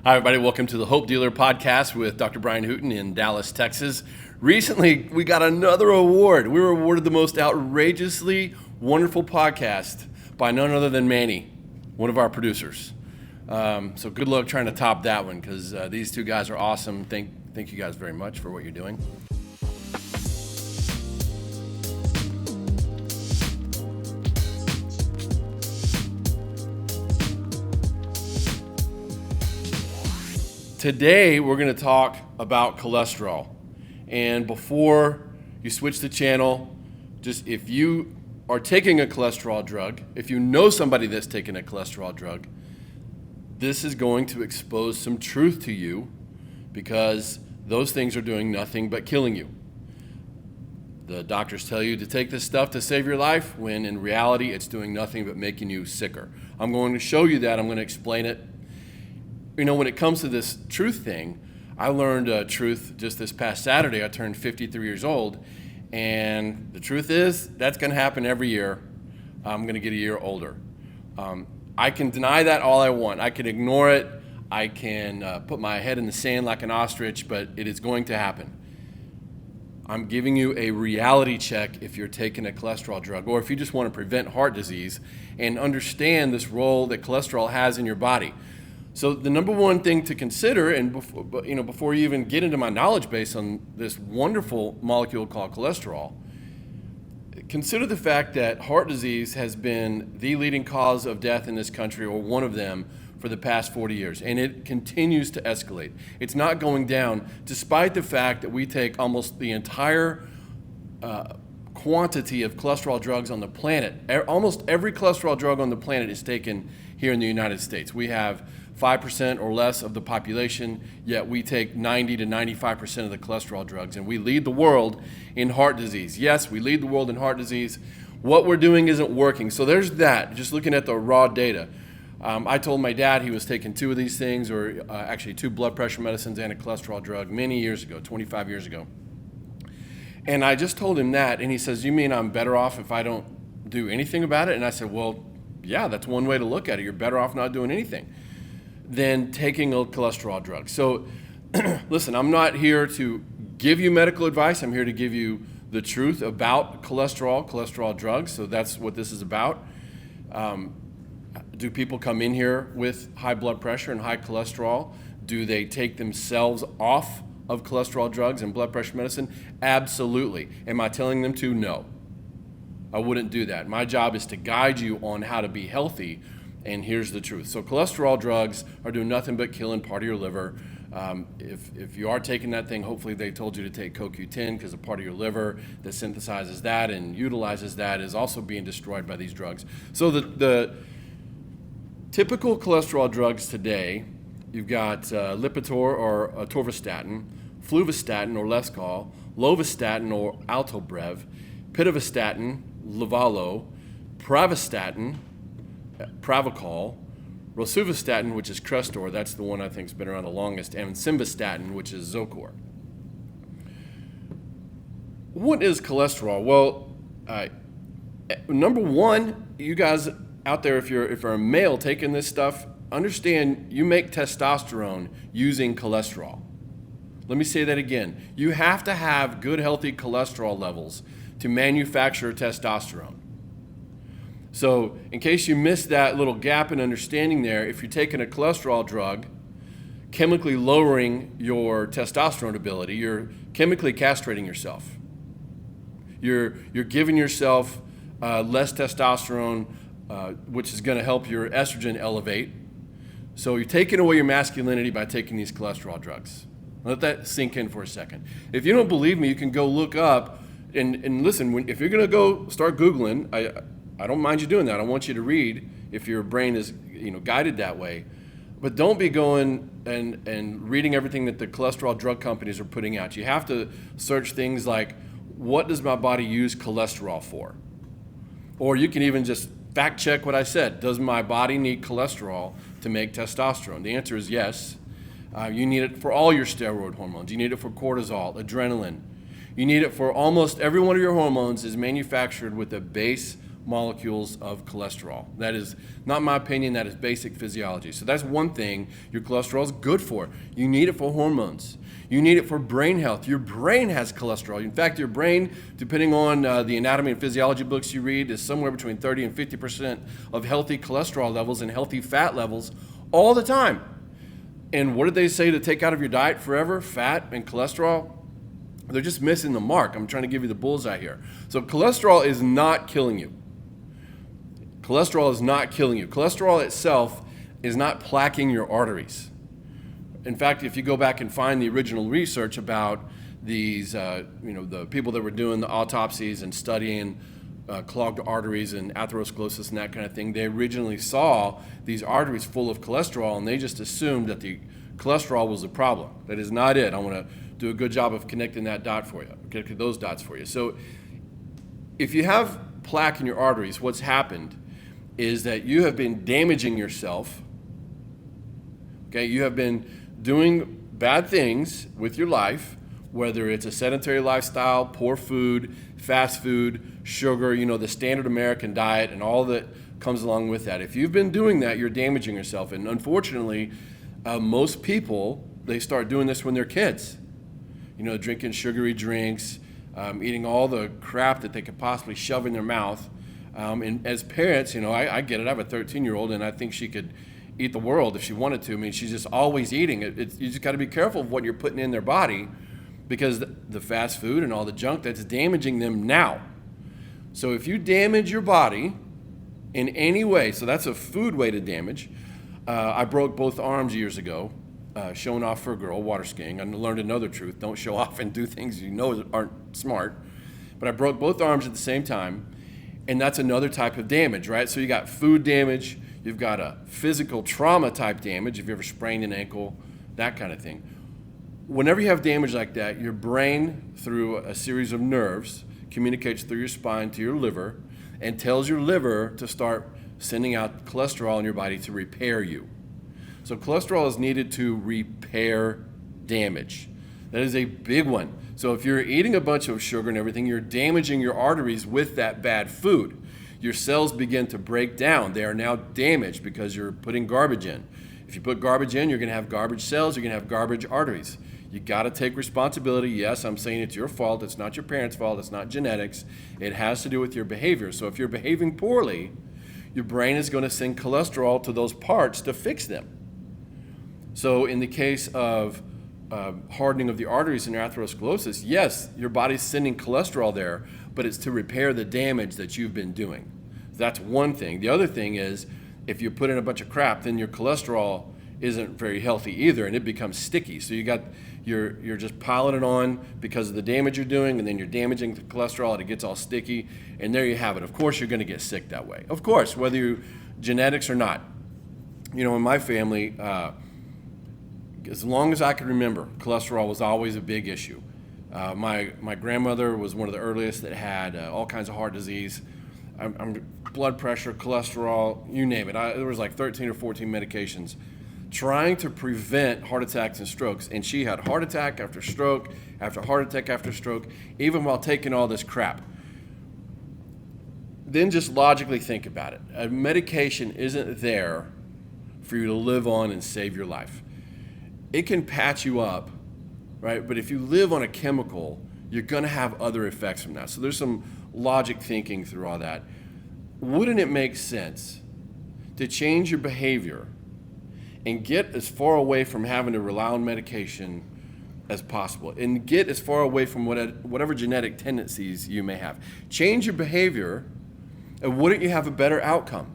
Hi, everybody. Welcome to the Hope Dealer podcast with Dr. Brian Hooten in Dallas, Texas. Recently, we got another award. We were awarded the most outrageously wonderful podcast by none other than Manny, one of our producers. So good luck trying to top that one because these two guys are awesome. Thank you guys very much for what you're doing. Today, we're going to talk about cholesterol. And before you switch the channel, just if you are taking a cholesterol drug, if you know somebody that's taking a cholesterol drug, this is going to expose some truth to you because those things are doing nothing but killing you. The doctors tell you to take this stuff to save your life, when in reality, it's doing nothing but making you sicker. I'm going to show you that. I'm going to explain it. You know, when it comes to this truth thing, I learned truth just this past Saturday. I turned 53 years old, and the truth is that's going to happen every year. I'm going to get a year older. I can deny that all I want. I can ignore it. I can put my head in the sand like an ostrich, but it is going to happen. I'm giving you a reality check if you're taking a cholesterol drug, or if you just want to prevent heart disease and understand this role that cholesterol has in your body. So the number one thing to consider, and before you even get into my knowledge base on this wonderful molecule called cholesterol, consider the fact that heart disease has been the leading cause of death in this country, or one of them, for the past 40 years, and it continues to escalate. It's not going down, despite the fact that we take almost the entire quantity of cholesterol drugs on the planet. Almost every cholesterol drug on the planet is taken here in the United States. We have 5% or less of the population, yet we take 90 to 95% of the cholesterol drugs, and we lead the world in heart disease. Yes, we lead the world in heart disease. What we're doing isn't working. So there's that, just looking at the raw data. I told my dad he was taking two of these things, or actually two blood pressure medicines and a cholesterol drug many years ago, 25 years ago. And I just told him that, and he says, "You mean I'm better off if I don't do anything about it?" And I said, "Well, yeah, that's one way to look at it. You're better off not doing anything than taking a cholesterol drug." So listen, I'm not here to give you medical advice. I'm here to give you the truth about cholesterol drugs. So that's what this is about. Do people come in here with high blood pressure and high cholesterol? Do they take themselves off of cholesterol drugs and blood pressure medicine? Absolutely. Am I telling them to? No. I wouldn't do that. My job is to guide you on how to be healthy. And here's the truth. So cholesterol drugs are doing nothing but killing part of your liver. If you are taking that thing, hopefully they told you to take CoQ10, because a part of your liver that synthesizes that and utilizes that is also being destroyed by these drugs. So the typical cholesterol drugs today, you've got Lipitor or atorvastatin, fluvastatin or Lescal, lovastatin or Altobreve, pitavastatin, Livalo, pravastatin, Pravachol, rosuvastatin, which is Crestor, that's the one I think has been around the longest, and simvastatin, which is Zocor. What is cholesterol? Well, number one, you guys out there, if you're a male taking this stuff, understand you make testosterone using cholesterol. Let me say that again. You have to have good, healthy cholesterol levels to manufacture testosterone. So in case you missed that little gap in understanding there, if you're taking a cholesterol drug, chemically lowering your testosterone ability, you're chemically castrating yourself. You're giving yourself less testosterone, which is going to help your estrogen elevate. So you're taking away your masculinity by taking these cholesterol drugs. Let that sink in for a second. If you don't believe me, you can go look up and listen. If you're going to go start Googling, I don't mind you doing that. I want you to read if your brain is guided that way. But don't be going and reading everything that the cholesterol drug companies are putting out. You have to search things like, what does my body use cholesterol for? Or you can even just fact check what I said. Does my body need cholesterol to make testosterone? The answer is yes. You need it for all your steroid hormones. You need it for cortisol, adrenaline. You need it for almost every one of your hormones is manufactured with a base molecules of cholesterol. That is not my opinion, that is basic physiology. So that's one thing your cholesterol is good for. You need it for hormones. You need it for brain health. Your brain has cholesterol. In fact, your brain, depending on the anatomy and physiology books you read, is somewhere between 30 and 50% of healthy cholesterol levels and healthy fat levels all the time. And what did they say to take out of your diet forever? Fat and cholesterol? They're just missing the mark. I'm trying to give you the bullseye here. So cholesterol is not killing you. Cholesterol is not killing you. Cholesterol itself is not plaquing your arteries. In fact, if you go back and find the original research about these, the people that were doing the autopsies and studying clogged arteries and atherosclerosis and that kind of thing, they originally saw these arteries full of cholesterol, and they just assumed that the cholesterol was the problem. That is not it. I want to do a good job of connecting that dot for you, connecting those dots for you. So if you have plaque in your arteries, what's happened is that you have been damaging yourself. Okay, you have been doing bad things with your life, whether it's a sedentary lifestyle, poor food, fast food, sugar, the standard American diet and all that comes along with that. If you've been doing that, you're damaging yourself. And unfortunately, most people, they start doing this when they're kids. Drinking sugary drinks, eating all the crap that they could possibly shove in their mouth. And as parents, I get it. I have a 13-year-old, and I think she could eat the world if she wanted to. I mean, she's just always eating. You just got to be careful of what you're putting in their body, because the fast food and all the junk, that's damaging them now. So if you damage your body in any way, so that's a food way to damage. I broke both arms years ago, showing off for a girl, water skiing. I learned another truth: don't show off and do things aren't smart. But I broke both arms at the same time, and that's another type of damage, right? So you got food damage, you've got a physical trauma type damage, if you ever sprained an ankle, that kind of thing. Whenever you have damage like that, your brain, through a series of nerves, communicates through your spine to your liver and tells your liver to start sending out cholesterol in your body to repair you. So cholesterol is needed to repair damage. That is a big one. So if you're eating a bunch of sugar and everything, you're damaging your arteries with that bad food. Your cells begin to break down. They are now damaged because you're putting garbage in. If you put garbage in, you're going to have garbage cells, you're going to have garbage arteries. You got to take responsibility. Yes, I'm saying it's your fault. It's not your parents' fault. It's not genetics. It has to do with your behavior. So if you're behaving poorly, your brain is going to send cholesterol to those parts to fix them. So in the case of hardening of the arteries and atherosclerosis, yes, your body's sending cholesterol there, but it's to repair the damage that you've been doing. That's one thing. The other thing is, if you put in a bunch of crap, then your cholesterol isn't very healthy either, and it becomes sticky. So you're just piling it on because of the damage you're doing, and then you're damaging the cholesterol, and it gets all sticky, and there you have it. Of course, you're going to get sick that way. Of course, whether you genetics or not. In my family, as long as I can remember, cholesterol was always a big issue. My grandmother was one of the earliest that had all kinds of heart disease, blood pressure, cholesterol, you name it. There was like 13 or 14 medications trying to prevent heart attacks and strokes. And she had heart attack after stroke, after heart attack after stroke, even while taking all this crap. Then just logically think about it. A medication isn't there for you to live on and save your life. It can patch you up, right? But if you live on a chemical, you're going to have other effects from that. So there's some logic thinking through all that. Wouldn't it make sense to change your behavior and get as far away from having to rely on medication as possible, and get as far away from whatever genetic tendencies you may have? Change your behavior, and wouldn't you have a better outcome?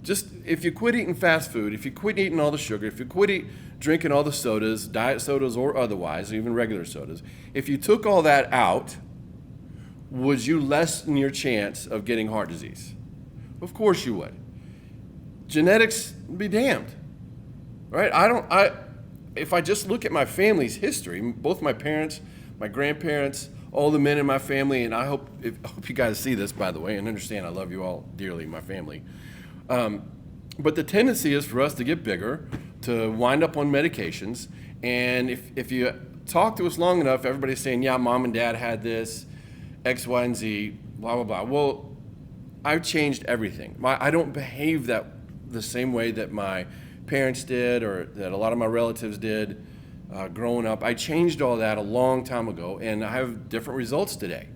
Just if you quit eating fast food, if you quit eating all the sugar, if you quit drinking all the sodas, diet sodas or otherwise, even regular sodas, if you took all that out, would you lessen your chance of getting heart disease? Of course you would. Genetics be damned, right? If I just look at my family's history, both my parents, my grandparents, all the men in my family, and I hope you guys see this, by the way, and understand I love you all dearly, my family. But the tendency is for us to get bigger, to wind up on medications, and if you talk to us long enough, everybody's saying, yeah, mom and dad had this, X, Y, and Z, blah, blah, blah. Well, I've changed everything. I don't behave the same way that my parents did or that a lot of my relatives did growing up. I changed all that a long time ago, and I have different results today.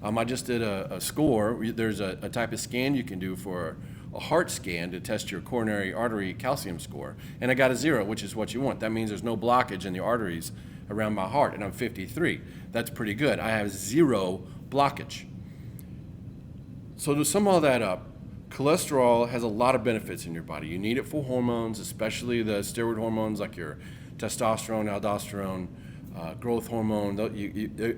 I just did a score. There's a type of scan you can do for a heart scan to test your coronary artery calcium score, and I got a 0, which is what you want. That means there's no blockage in the arteries around my heart, and I'm 53. That's pretty good. I have 0 blockage. So to sum all that up, cholesterol has a lot of benefits in your body. You need it for hormones, especially the steroid hormones like your testosterone, aldosterone, growth hormone.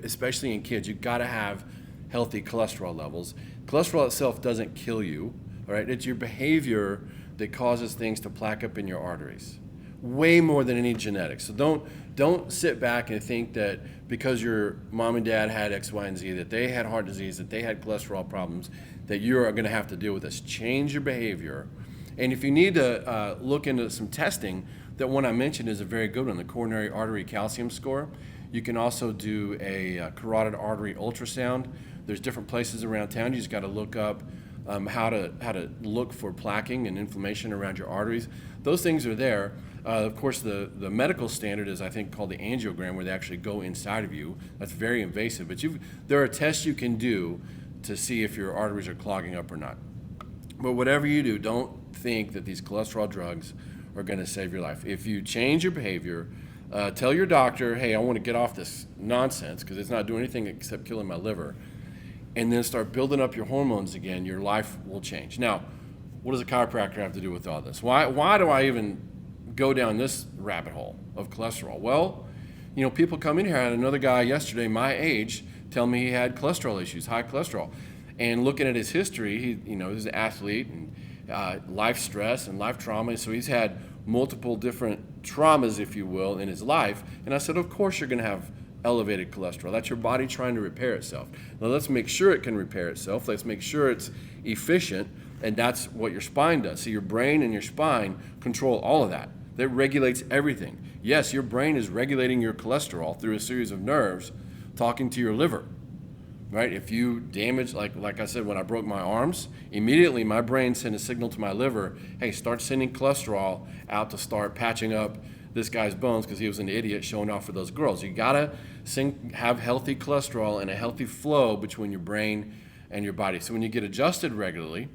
Especially in kids, you've got to have healthy cholesterol levels. Cholesterol itself doesn't kill you, all right? It's your behavior that causes things to plaque up in your arteries, way more than any genetics. So don't sit back and think that because your mom and dad had X, Y, and Z, that they had heart disease, that they had cholesterol problems, that you're going to have to deal with this. Change your behavior. And if you need to look into some testing, that one I mentioned is a very good one, the coronary artery calcium score. You can also do a carotid artery ultrasound. There's different places around town. You just got to look up how to look for plaquing and inflammation around your arteries. Those things are there. Of course, the medical standard is, I think, called the angiogram, where they actually go inside of you. That's very invasive. But there are tests you can do to see if your arteries are clogging up or not. But whatever you do, don't think that these cholesterol drugs are going to save your life. If you change your behavior, tell your doctor, hey, I want to get off this nonsense because it's not doing anything except killing my liver, and then start building up your hormones again, your life will change. Now, what does a chiropractor have to do with all this? Why do I even go down this rabbit hole of cholesterol? Well, people come in here. I had another guy yesterday my age tell me he had cholesterol issues, high cholesterol. And looking at his history, he's an athlete and life stress and life trauma. So he's had multiple different traumas, if you will, in his life. And I said, of course you're going to have elevated cholesterol. That's your body trying to repair itself. Now let's make sure it can repair itself. Let's make sure it's efficient. And that's what your spine does. So your brain and your spine control all of that. That regulates everything. Yes, your brain is regulating your cholesterol through a series of nerves talking to your liver, right? If you damage, like I said, when I broke my arms, immediately my brain sent a signal to my liver, hey, start sending cholesterol out to start patching up this guy's bones because he was an idiot showing off for those girls. You gotta have healthy cholesterol and a healthy flow between your brain and your body. So when you get adjusted regularly,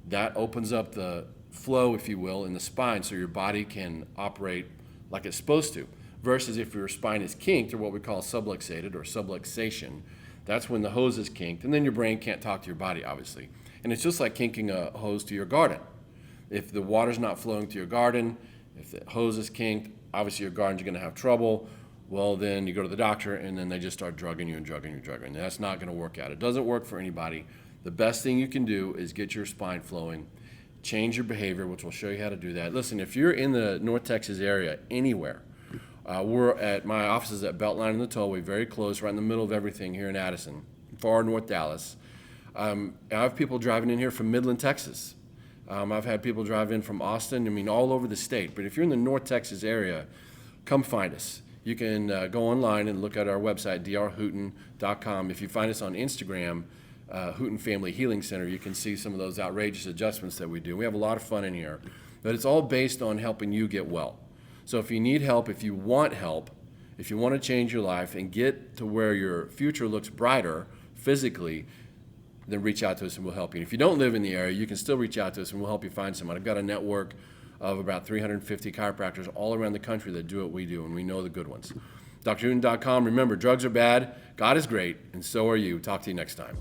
that opens up the flow, if you will, in the spine so your body can operate like it's supposed to. Versus if your spine is kinked, or what we call subluxated or subluxation, that's when the hose is kinked, and then your brain can't talk to your body, obviously. And it's just like kinking a hose to your garden. If the water's not flowing to your garden, if the hose is kinked, obviously your garden's going to have trouble. Well, then you go to the doctor, and then they just start drugging you and drugging you and drugging you. That's not going to work out. It doesn't work for anybody. The best thing you can do is get your spine flowing, change your behavior, which will show you how to do that. Listen, if you're in the North Texas area, anywhere, we're at my offices at Beltline and the Tollway, very close, right in the middle of everything here in Addison, far north Dallas. I have people driving in here from Midland, Texas. I've had people drive in from Austin, all over the state. But if you're in the North Texas area, come find us. You can go online and look at our website, drhooten.com. If you find us on Instagram, Hooten Family Healing Center, you can see some of those outrageous adjustments that we do. We have a lot of fun in here, but it's all based on helping you get well. So if you need help, if you want to change your life and get to where your future looks brighter physically, then reach out to us and we'll help you. And if you don't live in the area, you can still reach out to us and we'll help you find someone. I've got a network of about 350 chiropractors all around the country that do what we do, and we know the good ones. drhooten.com. Remember, drugs are bad, God is great, and so are you. Talk to you next time.